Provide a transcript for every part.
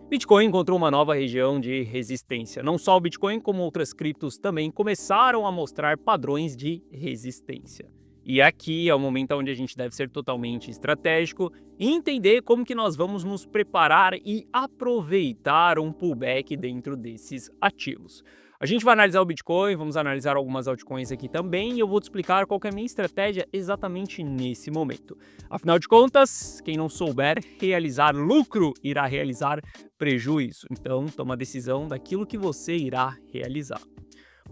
Bitcoin encontrou uma nova região de resistência. Não só o Bitcoin, como outras criptos também começaram a mostrar padrões de resistência. E aqui é o momento onde a gente deve ser totalmente estratégico e entender como que nós vamos nos preparar e aproveitar um pullback dentro desses ativos. A gente vai analisar o Bitcoin, vamos analisar algumas altcoins aqui também e eu vou te explicar qual que é a minha estratégia exatamente nesse momento. Afinal de contas, quem não souber realizar lucro irá realizar prejuízo. Então, toma a decisão daquilo que você irá realizar.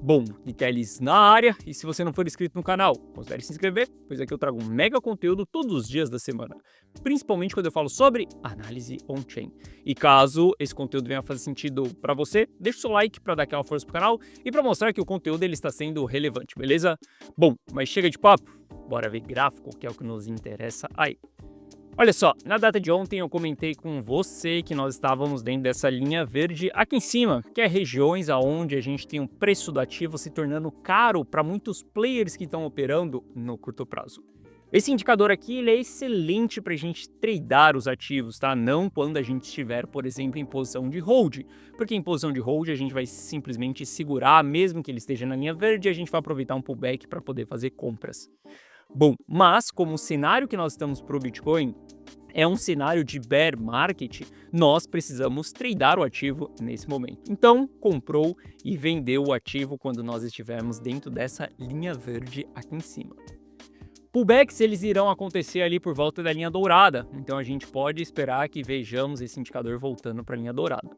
Bom, Nitelis na área, e se você não for inscrito no canal, considere se inscrever, pois aqui eu trago um mega conteúdo todos os dias da semana, principalmente quando eu falo sobre análise on-chain. E caso esse conteúdo venha fazer sentido para você, deixa o seu like para dar aquela força pro canal e para mostrar que o conteúdo ele está sendo relevante, beleza? Bom, mas chega de papo, bora ver gráfico, que é o que nos interessa aí. Olha só, na data de ontem eu comentei com você que nós estávamos dentro dessa linha verde aqui em cima, que é regiões aonde a gente tem um preço do ativo se tornando caro para muitos players que estão operando no curto prazo. Esse indicador aqui ele é excelente para a gente tradear os ativos, tá? Não quando a gente estiver, por exemplo, em posição de hold, porque em posição de hold a gente vai simplesmente segurar, mesmo que ele esteja na linha verde, a gente vai aproveitar um pullback para poder fazer compras. Bom, mas como o cenário que nós estamos para o Bitcoin é um cenário de bear market, nós precisamos tradear o ativo nesse momento. Então, comprou e vendeu o ativo quando nós estivermos dentro dessa linha verde aqui em cima. Pullbacks eles irão acontecer ali por volta da linha dourada, então a gente pode esperar que vejamos esse indicador voltando para a linha dourada.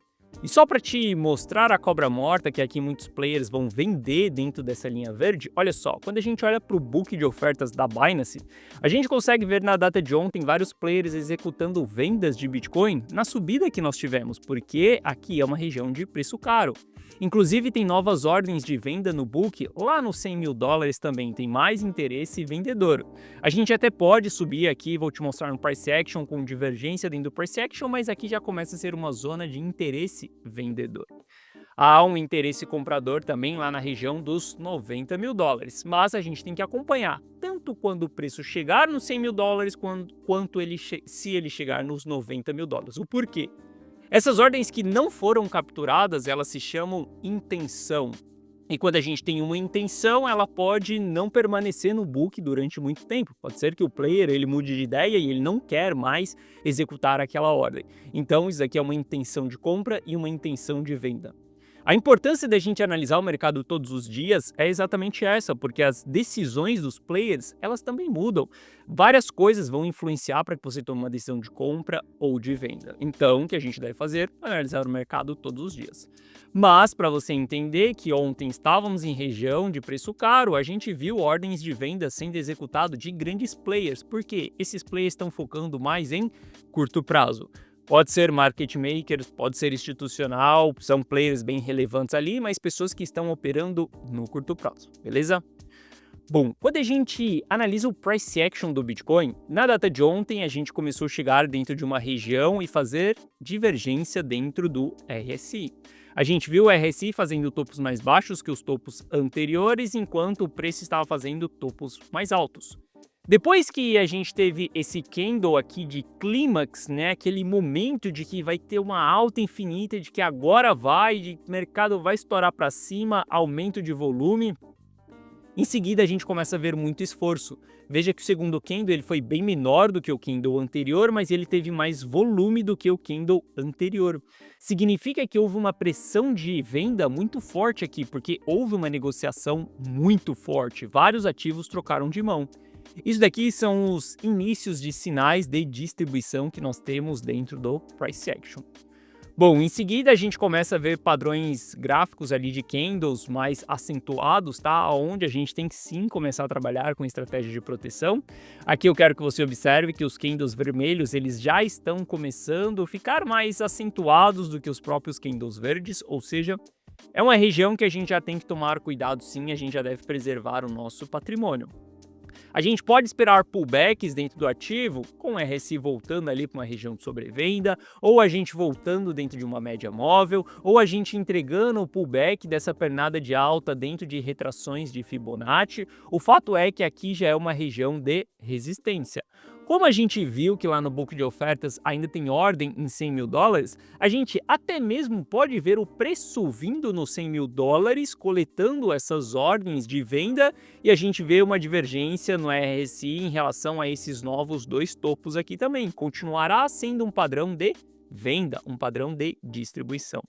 E só para te mostrar a cobra morta que aqui muitos players vão vender dentro dessa linha verde, olha só, quando a gente olha para o book de ofertas da Binance, a gente consegue ver na data de ontem vários players executando vendas de Bitcoin na subida que nós tivemos, porque aqui é uma região de preço caro. Inclusive tem novas ordens de venda no book, lá nos 100 mil dólares também tem mais interesse vendedor. A gente até pode subir aqui, vou te mostrar no Price Action com divergência dentro do Price Action, mas aqui já começa a ser uma zona de interesse vendedor. Há um interesse comprador também lá na região dos 90 mil dólares, mas a gente tem que acompanhar, tanto quando o preço chegar nos 100 mil dólares, quanto se ele chegar nos 90 mil dólares. O porquê? Essas ordens que não foram capturadas, elas se chamam intenção. E quando a gente tem uma intenção, ela pode não permanecer no book durante muito tempo. Pode ser que o player ele mude de ideia e ele não quer mais executar aquela ordem. Então, isso aqui é uma intenção de compra e uma intenção de venda. A importância da gente analisar o mercado todos os dias é exatamente essa, porque as decisões dos players, elas também mudam. Várias coisas vão influenciar para que você tome uma decisão de compra ou de venda. Então, o que a gente deve fazer é analisar o mercado todos os dias. Mas, para você entender que ontem estávamos em região de preço caro, a gente viu ordens de venda sendo executado de grandes players, porque esses players estão focando mais em curto prazo. Pode ser market makers, pode ser institucional, são players bem relevantes ali, mas pessoas que estão operando no curto prazo, beleza? Bom, quando a gente analisa o price action do Bitcoin, na data de ontem a gente começou a chegar dentro de uma região e fazer divergência dentro do RSI. A gente viu o RSI fazendo topos mais baixos que os topos anteriores, enquanto o preço estava fazendo topos mais altos. Depois que a gente teve esse candle aqui de clímax, né, aquele momento de que vai ter uma alta infinita, de que agora vai, o mercado vai estourar para cima, aumento de volume, em seguida a gente começa a ver muito esforço. Veja que o segundo candle ele foi bem menor do que o candle anterior, mas ele teve mais volume do que o candle anterior. Significa que houve uma pressão de venda muito forte aqui, porque houve uma negociação muito forte, vários ativos trocaram de mão. Isso daqui são os inícios de sinais de distribuição que nós temos dentro do Price Action. Bom, em seguida a gente começa a ver padrões gráficos ali de candles mais acentuados, tá? Onde a gente tem que sim começar a trabalhar com estratégia de proteção. Aqui eu quero que você observe que os candles vermelhos, eles já estão começando a ficar mais acentuados do que os próprios candles verdes, ou seja, é uma região que a gente já tem que tomar cuidado sim, a gente já deve preservar o nosso patrimônio. A gente pode esperar pullbacks dentro do ativo, com o RSI voltando ali para uma região de sobrevenda, ou a gente voltando dentro de uma média móvel, ou a gente entregando o pullback dessa pernada de alta dentro de retrações de Fibonacci. O fato é que aqui já é uma região de resistência. Como a gente viu que lá no book de ofertas ainda tem ordem em 100 mil dólares, a gente até mesmo pode ver o preço vindo nos 100 mil dólares, coletando essas ordens de venda, e a gente vê uma divergência no RSI em relação a esses novos dois topos aqui também. Continuará sendo um padrão de venda, um padrão de distribuição.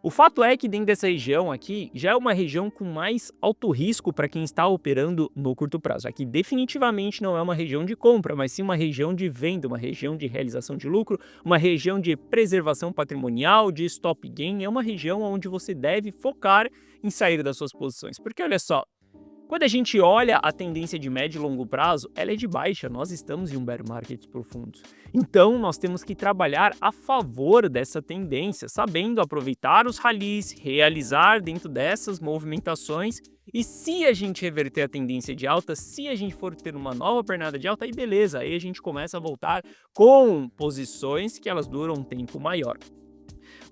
O fato é que dentro dessa região aqui, já é uma região com mais alto risco para quem está operando no curto prazo. Aqui definitivamente não é uma região de compra, mas sim uma região de venda, uma região de realização de lucro, uma região de preservação patrimonial, de stop gain. É uma região onde você deve focar em sair das suas posições. Porque olha só, quando a gente olha a tendência de médio e longo prazo, ela é de baixa, nós estamos em um bear market profundo. Então, nós temos que trabalhar a favor dessa tendência, sabendo aproveitar os rallies, realizar dentro dessas movimentações, e se a gente reverter a tendência de alta, se a gente for ter uma nova pernada de alta, aí beleza, aí a gente começa a voltar com posições que elas duram um tempo maior.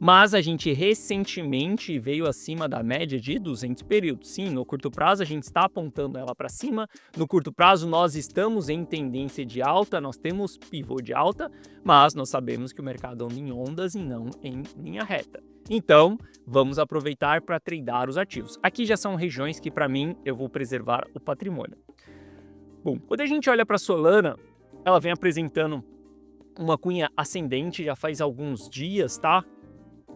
Mas a gente recentemente veio acima da média de 200 períodos. Sim, no curto prazo a gente está apontando ela para cima, no curto prazo nós estamos em tendência de alta, nós temos pivô de alta, mas nós sabemos que o mercado anda em ondas e não em linha reta. Então, vamos aproveitar para tradear os ativos. Aqui já são regiões que, para mim, eu vou preservar o patrimônio. Bom, quando a gente olha para a Solana, ela vem apresentando uma cunha ascendente já faz alguns dias, tá?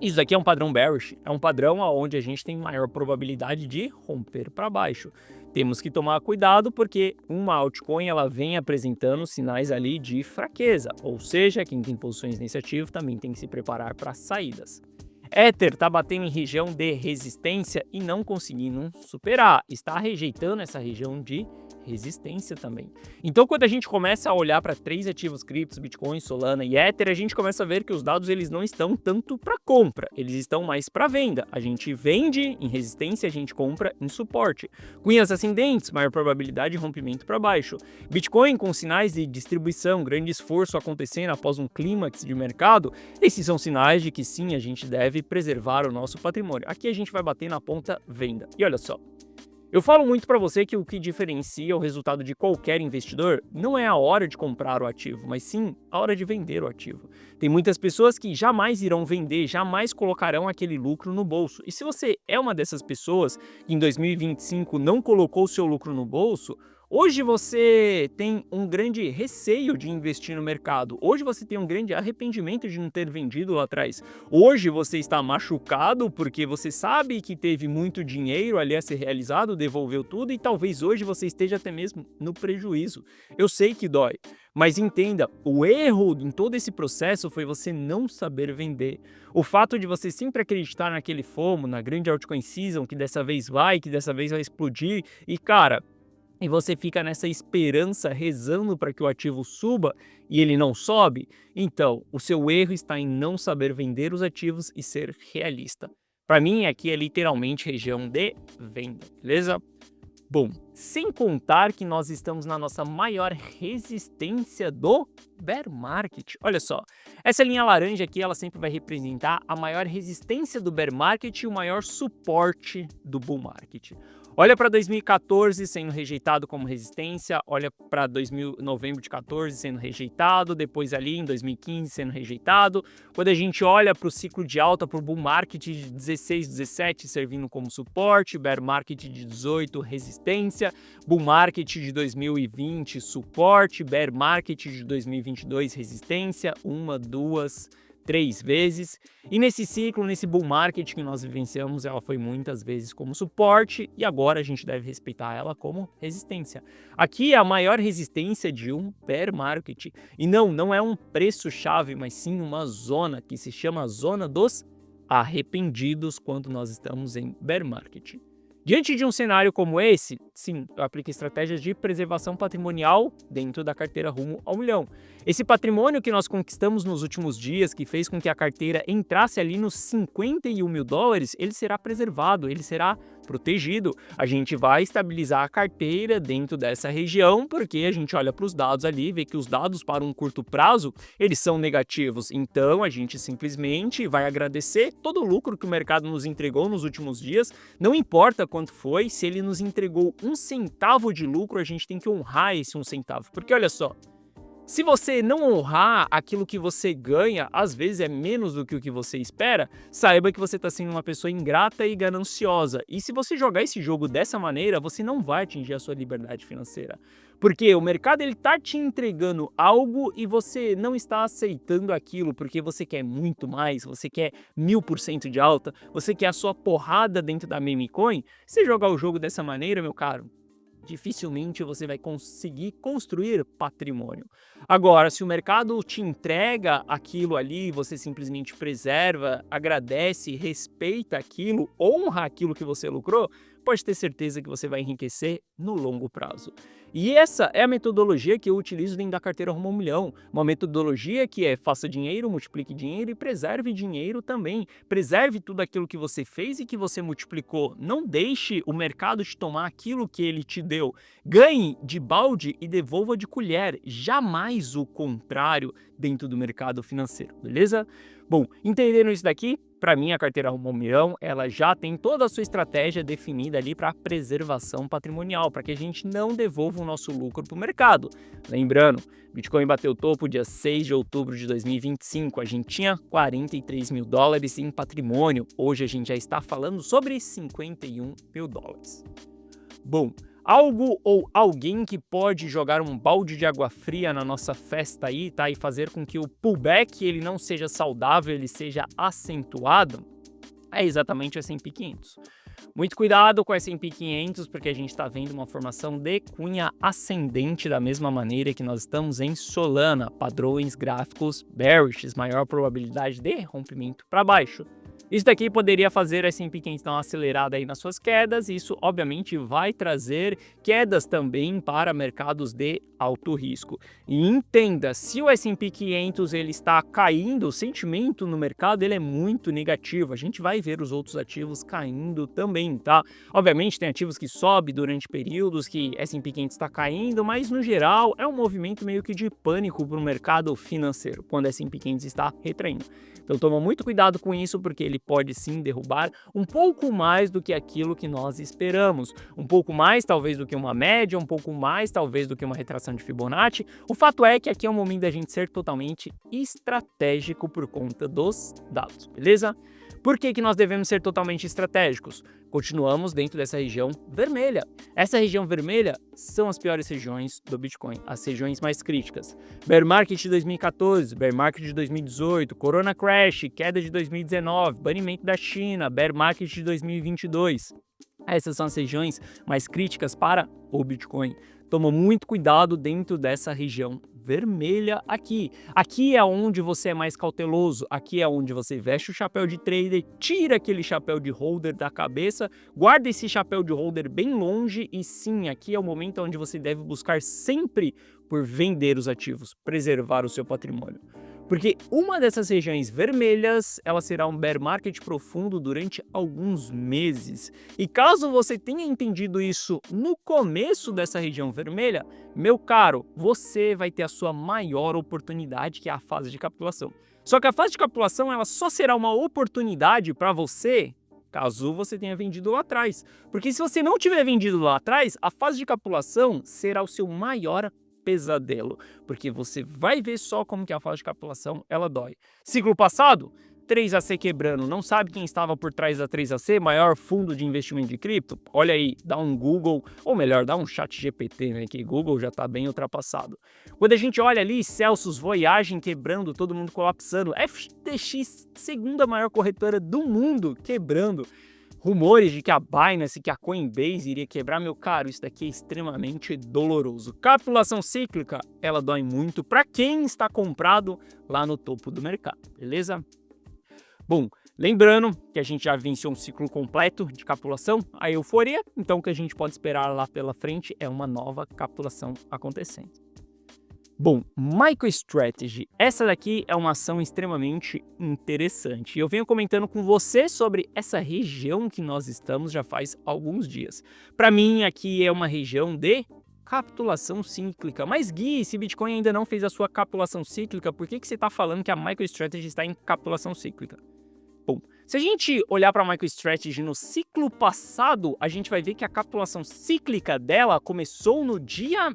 Isso aqui é um padrão bearish, é um padrão onde a gente tem maior probabilidade de romper para baixo. Temos que tomar cuidado porque uma altcoin ela vem apresentando sinais ali de fraqueza, ou seja, quem tem posições nesse ativo também tem que se preparar para saídas. Ether está batendo em região de resistência e não conseguindo superar, está rejeitando essa região de resistência também. Então, quando a gente começa a olhar para três ativos criptos, Bitcoin, Solana e Ether, a gente começa a ver que os dados eles não estão tanto para compra, eles estão mais para venda. A gente vende em resistência, a gente compra em suporte. Cunhas ascendentes, maior probabilidade de rompimento para baixo. Bitcoin com sinais de distribuição, grande esforço acontecendo após um clímax de mercado, esses são sinais de que sim, a gente deve preservar o nosso patrimônio. Aqui a gente vai bater na ponta venda. E olha só, eu falo muito para você que o que diferencia o resultado de qualquer investidor não é a hora de comprar o ativo, mas sim a hora de vender o ativo. Tem muitas pessoas que jamais irão vender, jamais colocarão aquele lucro no bolso. E se você é uma dessas pessoas que em 2025 não colocou o seu lucro no bolso, hoje você tem um grande receio de investir no mercado. Hoje você tem um grande arrependimento de não ter vendido lá atrás. Hoje você está machucado porque você sabe que teve muito dinheiro ali a ser realizado, devolveu tudo e talvez hoje você esteja até mesmo no prejuízo. Eu sei que dói, mas entenda, o erro em todo esse processo foi você não saber vender. O fato de você sempre acreditar naquele FOMO, na grande altcoin season, que dessa vez vai explodir e cara, e você fica nessa esperança, rezando para que o ativo suba e ele não sobe, então o seu erro está em não saber vender os ativos e ser realista. Para mim, aqui é literalmente região de venda, beleza? Bom, sem contar que nós estamos na nossa maior resistência do bear market. Olha só, essa linha laranja aqui, ela sempre vai representar a maior resistência do bear market e o maior suporte do bull market. Olha para 2014 sendo rejeitado como resistência, olha para novembro de 14 sendo rejeitado, depois ali em 2015 sendo rejeitado. Quando a gente olha para o ciclo de alta, para o bull market de 16, 17 servindo como suporte, bear market de 18 resistência, bull market de 2020 suporte, bear market de 2022 resistência, 1, 2, 3 vezes, e nesse ciclo, nesse bull market que nós vivenciamos, ela foi muitas vezes como suporte e agora a gente deve respeitar ela como resistência. Aqui é a maior resistência de um bear market e não é um preço-chave, mas sim uma zona que se chama zona dos arrependidos quando nós estamos em bear market. Diante de um cenário como esse, sim, eu aplico estratégias de preservação patrimonial dentro da carteira rumo ao milhão. Esse patrimônio que nós conquistamos nos últimos dias, que fez com que a carteira entrasse ali nos 51 mil dólares, ele será preservado, ele será protegido. A gente vai estabilizar a carteira dentro dessa região, porque a gente olha para os dados ali e vê que os dados para um curto prazo, eles são negativos. Então, a gente simplesmente vai agradecer todo o lucro que o mercado nos entregou nos últimos dias, não importa quanto foi, se ele nos entregou 1 centavo de lucro, a gente tem que honrar esse 1 centavo. Porque olha só, Se você não honrar aquilo que você ganha, às vezes é menos do que o que você espera, saiba que você está sendo uma pessoa ingrata e gananciosa. E se você jogar esse jogo dessa maneira, você não vai atingir a sua liberdade financeira. Porque o mercado ele tá te entregando algo e você não está aceitando aquilo porque você quer muito mais, você quer 1000% de alta, você quer a sua porrada dentro da meme coin. Se jogar o jogo dessa maneira, meu caro, dificilmente você vai conseguir construir patrimônio. Agora, se o mercado te entrega aquilo ali, você simplesmente preserva, agradece, respeita aquilo, honra aquilo que você lucrou, pode ter certeza que você vai enriquecer no longo prazo. E essa é a metodologia que eu utilizo dentro da carteira Rumo ao Milhão. Uma metodologia que é faça dinheiro, multiplique dinheiro e preserve dinheiro também. Preserve tudo aquilo que você fez e que você multiplicou. Não deixe o mercado te tomar aquilo que ele te deu. Ganhe de balde e devolva de colher. Jamais o contrário dentro do mercado financeiro, beleza? Bom, entenderam isso daqui? Para mim, a carteira Rumo ao Milhão, ela já tem toda a sua estratégia definida ali para preservação patrimonial, para que a gente não devolva o nosso lucro para o mercado. Lembrando, Bitcoin bateu o topo dia 6 de outubro de 2025, a gente tinha 43 mil dólares em patrimônio, hoje a gente já está falando sobre 51 mil dólares. Bom, algo ou alguém que pode jogar um balde de água fria na nossa festa aí, tá? E fazer com que o pullback ele não seja saudável, ele seja acentuado, é exatamente o S&P 500. Muito cuidado com o S&P 500, porque a gente está vendo uma formação de cunha ascendente da mesma maneira que nós estamos em Solana, padrões gráficos bearish, maior probabilidade de rompimento para baixo. Isso daqui poderia fazer a S&P 500 dar uma acelerada aí nas suas quedas, e isso obviamente vai trazer quedas também para mercados de alto risco. E entenda, se o S&P 500 ele está caindo, o sentimento no mercado ele é muito negativo, a gente vai ver os outros ativos caindo também, tá? Obviamente tem ativos que sobem durante períodos que S&P 500 está caindo, mas no geral é um movimento meio que de pânico para o mercado financeiro, quando o S&P 500 está retraindo. Então toma muito cuidado com isso, porque ele pode sim derrubar um pouco mais do que aquilo que nós esperamos. Um pouco mais talvez do que uma média, um pouco mais talvez do que uma retração de Fibonacci. O fato é que aqui é o momento da gente ser totalmente estratégico por conta dos dados, beleza? Por que nós devemos ser totalmente estratégicos? Continuamos dentro dessa região vermelha. Essa região vermelha são as piores regiões do Bitcoin, as regiões mais críticas. Bear Market de 2014, Bear Market de 2018, Corona Crash, queda de 2019, banimento da China, Bear Market de 2022. Essas são as regiões mais críticas para o Bitcoin. Toma muito cuidado dentro dessa região vermelha aqui. Aqui é onde você é mais cauteloso, aqui é onde você veste o chapéu de trader, tira aquele chapéu de holder da cabeça, guarda esse chapéu de holder bem longe e sim, aqui é o momento onde você deve buscar sempre por vender os ativos, preservar o seu patrimônio. Porque uma dessas regiões vermelhas, ela será um bear market profundo durante alguns meses. E caso você tenha entendido isso no começo dessa região vermelha, meu caro, você vai ter a sua maior oportunidade, que é a fase de capitulação. Só que a fase de capitulação, ela só será uma oportunidade para você caso você tenha vendido lá atrás. Porque se você não tiver vendido lá atrás, a fase de capitulação será o seu maior pesadelo, porque você vai ver só como que a fase de capitulação ela dói. Ciclo passado, 3AC quebrando, não sabe quem estava por trás da 3AC, maior fundo de investimento de cripto? Olha aí, dá um Google, ou melhor, dá um chat GPT, né, que Google já está bem ultrapassado. Quando a gente olha ali, Celsius, Voyagem quebrando, todo mundo colapsando, FTX, segunda maior corretora do mundo, quebrando, rumores de que a Binance, que a Coinbase iria quebrar, meu caro, isso daqui é extremamente doloroso. Capitulação cíclica, ela dói muito para quem está comprado lá no topo do mercado, beleza? Bom, lembrando que a gente já venceu um ciclo completo de capitulação, a euforia, então o que a gente pode esperar lá pela frente é uma nova capitulação acontecendo. Bom, MicroStrategy, essa daqui é uma ação extremamente interessante. Eu venho comentando com você sobre essa região que nós estamos já faz alguns dias. Para mim, aqui é uma região de capitulação cíclica. Mas Gui, se Bitcoin ainda não fez a sua capitulação cíclica, por que você está falando que a MicroStrategy está em capitulação cíclica? Bom, se a gente olhar para a MicroStrategy no ciclo passado, a gente vai ver que a capitulação cíclica dela começou no dia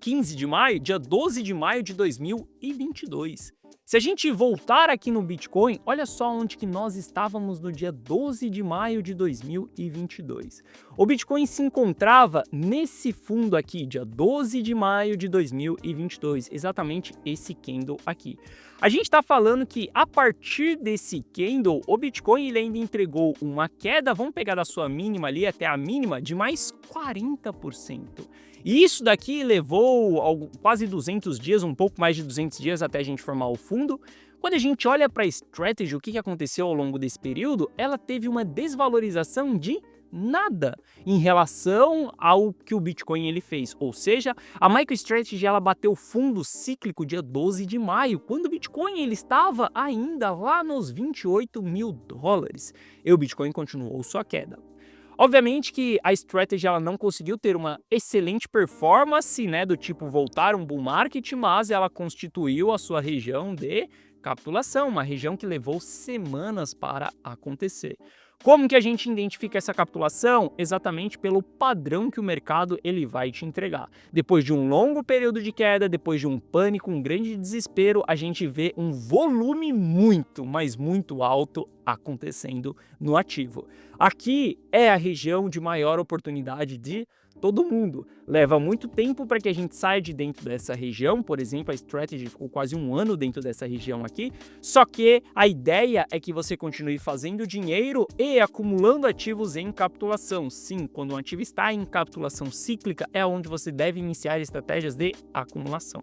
15 de maio? Dia 12 de maio de 2022. Se a gente voltar aqui no Bitcoin, olha só onde que nós estávamos no dia 12 de maio de 2022. O Bitcoin se encontrava nesse fundo aqui, dia 12 de maio de 2022, exatamente esse candle aqui. A gente está falando que a partir desse candle, o Bitcoin ele ainda entregou uma queda, vamos pegar da sua mínima ali até a mínima, de mais 40%. E isso daqui levou quase 200 dias, um pouco mais de 200 dias até a gente formar o fundo. Quando a gente olha para a Strategy, o que aconteceu ao longo desse período, ela teve uma desvalorização de nada em relação ao que o Bitcoin ele fez. Ou seja, a MicroStrategy ela bateu fundo cíclico dia 12 de maio, quando o Bitcoin ele estava ainda lá nos $28.000 e o Bitcoin continuou sua queda. Obviamente que a Strategy ela não conseguiu ter uma excelente performance, né, do tipo voltar um bull market, mas ela constituiu a sua região de capitulação, uma região que levou semanas para acontecer. Como que a gente identifica essa capitulação? Exatamente pelo padrão que o mercado ele vai te entregar. Depois de um longo período de queda, depois de um pânico, um grande desespero, a gente vê um volume muito, mas muito alto acontecendo no ativo. Aqui é a região de maior oportunidade de todo mundo. Leva muito tempo para que a gente saia de dentro dessa região, por exemplo, a Strategy ficou quase um ano dentro dessa região aqui, só que a ideia é que você continue fazendo dinheiro e acumulando ativos em capitulação. Sim, quando um ativo está em capitulação cíclica, é onde você deve iniciar estratégias de acumulação.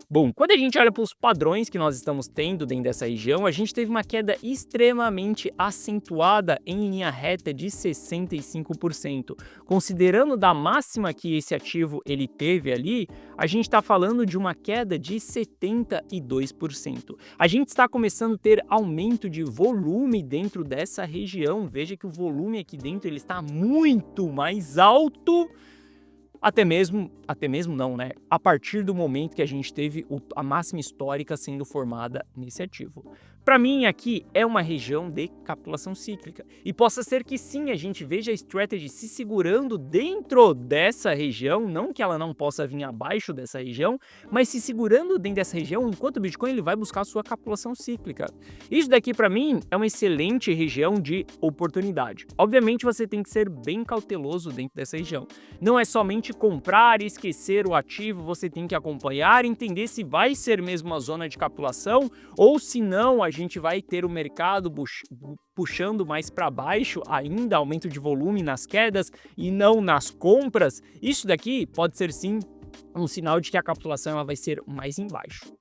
Bom, quando a gente olha para os padrões que nós estamos tendo dentro dessa região, a gente teve uma queda extremamente acentuada em linha reta de 65%. Considerando da máxima que esse ativo ele teve ali, a gente está falando de uma queda de 72%. A gente está começando a ter aumento de volume dentro dessa região. Veja que o volume aqui dentro ele está muito mais alto. Até mesmo não, né? A partir do momento que a gente teve a máxima histórica sendo formada nesse ativo. Para mim, aqui é uma região de capitulação cíclica. E possa ser que sim, a gente veja a Strategy se segurando dentro dessa região, não que ela não possa vir abaixo dessa região, mas se segurando dentro dessa região, enquanto o Bitcoin ele vai buscar a sua capitulação cíclica. Isso daqui, para mim, é uma excelente região de oportunidade. Obviamente, você tem que ser bem cauteloso dentro dessa região. Não é somente comprar e esquecer o ativo, você tem que acompanhar e entender se vai ser mesmo uma zona de capitulação ou se não, a gente vai ter o mercado puxando mais para baixo ainda, aumento de volume nas quedas e não nas compras. Isso daqui pode ser sim um sinal de que a capitulação ela vai ser mais embaixo.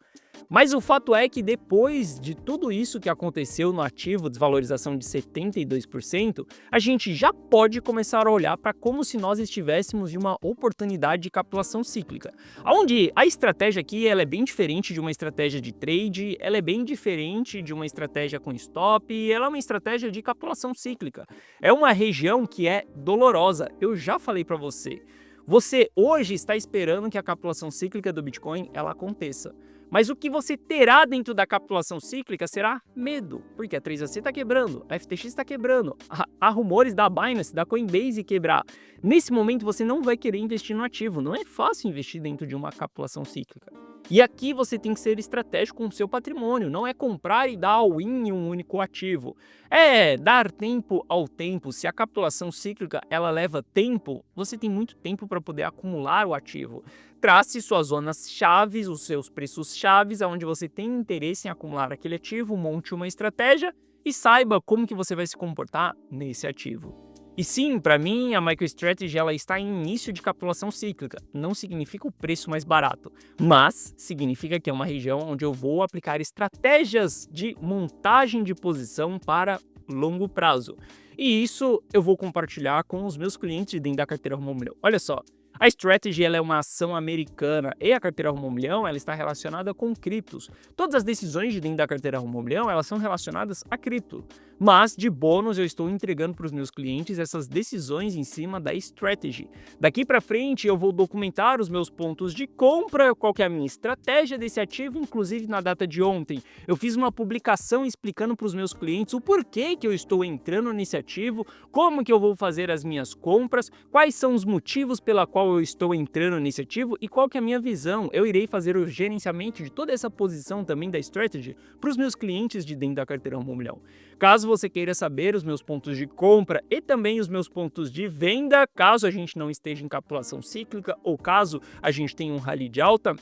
Mas o fato é que depois de tudo isso que aconteceu no ativo, desvalorização de 72%, a gente já pode começar a olhar para como se nós estivéssemos em uma oportunidade de capitulação cíclica. Onde a estratégia aqui ela é bem diferente de uma estratégia de trade, ela é bem diferente de uma estratégia com stop, e ela é uma estratégia de capitulação cíclica. É uma região que é dolorosa, eu já falei para você. Você hoje está esperando que a capitulação cíclica do Bitcoin ela aconteça. Mas o que você terá dentro da capitulação cíclica será medo, porque a 3AC está quebrando, a FTX está quebrando, há rumores da Binance, da Coinbase quebrar. Nesse momento você não vai querer investir no ativo, não é fácil investir dentro de uma capitulação cíclica. E aqui você tem que ser estratégico com o seu patrimônio, não é comprar e dar all-in em um único ativo. É dar tempo ao tempo. Se a capitulação cíclica ela leva tempo, você tem muito tempo para poder acumular o ativo. Trace suas zonas chaves, os seus preços chaves, onde você tem interesse em acumular aquele ativo, monte uma estratégia e saiba como que você vai se comportar nesse ativo. E sim, para mim, a MicroStrategy ela está em início de capitulação cíclica. Não significa o preço mais barato, mas significa que é uma região onde eu vou aplicar estratégias de montagem de posição para longo prazo. E isso eu vou compartilhar com os meus clientes dentro da carteira Rumo ao Milhão. Olha só. A Strategy ela é uma ação americana e a carteira Rumo ao Milhão ela está relacionada com criptos. Todas as decisões de dentro da carteira Rumo ao Milhão elas são relacionadas a cripto. Mas, de bônus, eu estou entregando para os meus clientes essas decisões em cima da Strategy. Daqui para frente, eu vou documentar os meus pontos de compra, qual que é a minha estratégia desse ativo, inclusive na data de ontem. Eu fiz uma publicação explicando para os meus clientes o porquê que eu estou entrando nesse ativo, como que eu vou fazer as minhas compras, quais são os motivos pela qual qual eu estou entrando nesse ativo e qual que é a minha visão. Eu irei fazer o gerenciamento de toda essa posição também da strategy para os meus clientes de dentro da carteira 1 milhão. Caso você queira saber os meus pontos de compra e também os meus pontos de venda, caso a gente não esteja em capitulação cíclica ou caso a gente tenha um rally de alta,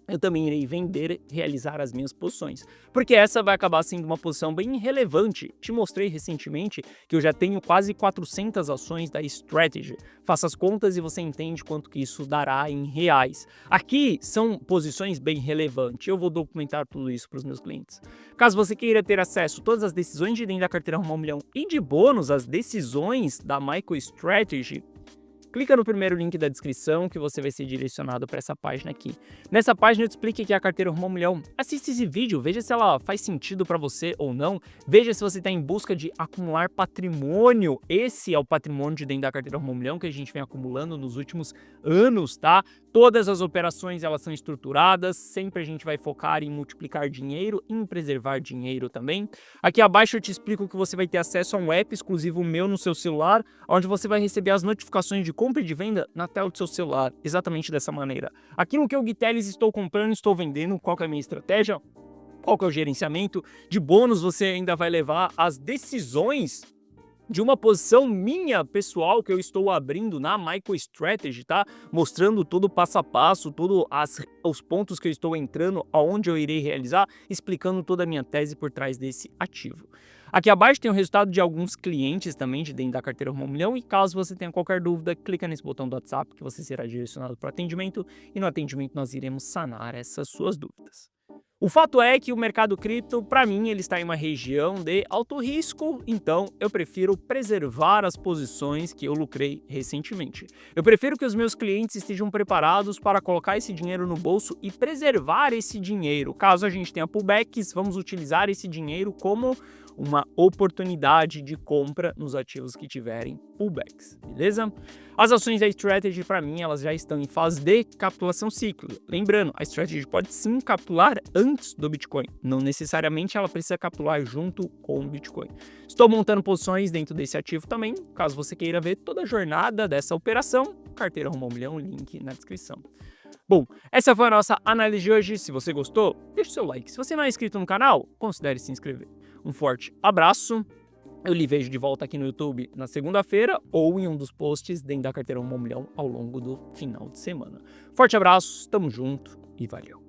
eu também irei vender e realizar as minhas posições, porque essa vai acabar sendo uma posição bem relevante. Te mostrei recentemente que eu já tenho quase 400 ações da Strategy. Faça as contas e você entende quanto que isso dará em reais. Aqui são posições bem relevantes, eu vou documentar tudo isso para os meus clientes. Caso você queira ter acesso a todas as decisões de dentro da carteira 1 milhão e de bônus as decisões da MicroStrategy, clica no primeiro link da descrição que você vai ser direcionado para essa página aqui. Nessa página eu te explico que é a carteira 1 milhão. Assista esse vídeo, veja se ela faz sentido para você ou não. Veja se você está em busca de acumular patrimônio. Esse é o patrimônio de dentro da carteira 1 milhão que a gente vem acumulando nos últimos anos, tá? Todas as operações elas são estruturadas, sempre a gente vai focar em multiplicar dinheiro e em preservar dinheiro também. Aqui abaixo eu te explico que você vai ter acesso a um app exclusivo meu no seu celular, onde você vai receber as notificações de compra e de venda na tela do seu celular, exatamente dessa maneira. Aquilo que eu, Guiteles, estou comprando, estou vendendo, qual que é a minha estratégia, qual que é o gerenciamento, de bônus você ainda vai levar as decisões de uma posição minha pessoal que eu estou abrindo na MicroStrategy, tá? Mostrando todo o passo a passo, todos os pontos que eu estou entrando, aonde eu irei realizar, explicando toda a minha tese por trás desse ativo. Aqui abaixo tem o resultado de alguns clientes também de dentro da carteira 1 milhão e caso você tenha qualquer dúvida, clica nesse botão do WhatsApp que você será direcionado para o atendimento e no atendimento nós iremos sanar essas suas dúvidas. O fato é que o mercado cripto, para mim, ele está em uma região de alto risco, então eu prefiro preservar as posições que eu lucrei recentemente. Eu prefiro que os meus clientes estejam preparados para colocar esse dinheiro no bolso e preservar esse dinheiro. Caso a gente tenha pullbacks, vamos utilizar esse dinheiro como uma oportunidade de compra nos ativos que tiverem pullbacks, beleza? As ações da Strategy, para mim, elas já estão em fase de capitulação cíclica. Lembrando, a Strategy pode sim capitular antes do Bitcoin, não necessariamente ela precisa capitular junto com o Bitcoin. Estou montando posições dentro desse ativo também, caso você queira ver toda a jornada dessa operação, carteira 1 milhão, link na descrição. Bom, essa foi a nossa análise de hoje. Se você gostou, deixa o seu like. Se você não é inscrito no canal, considere se inscrever. Um forte abraço, eu lhe vejo de volta aqui no YouTube na segunda-feira ou em um dos posts dentro da carteira 1 milhão ao longo do final de semana. Forte abraço, tamo junto e valeu!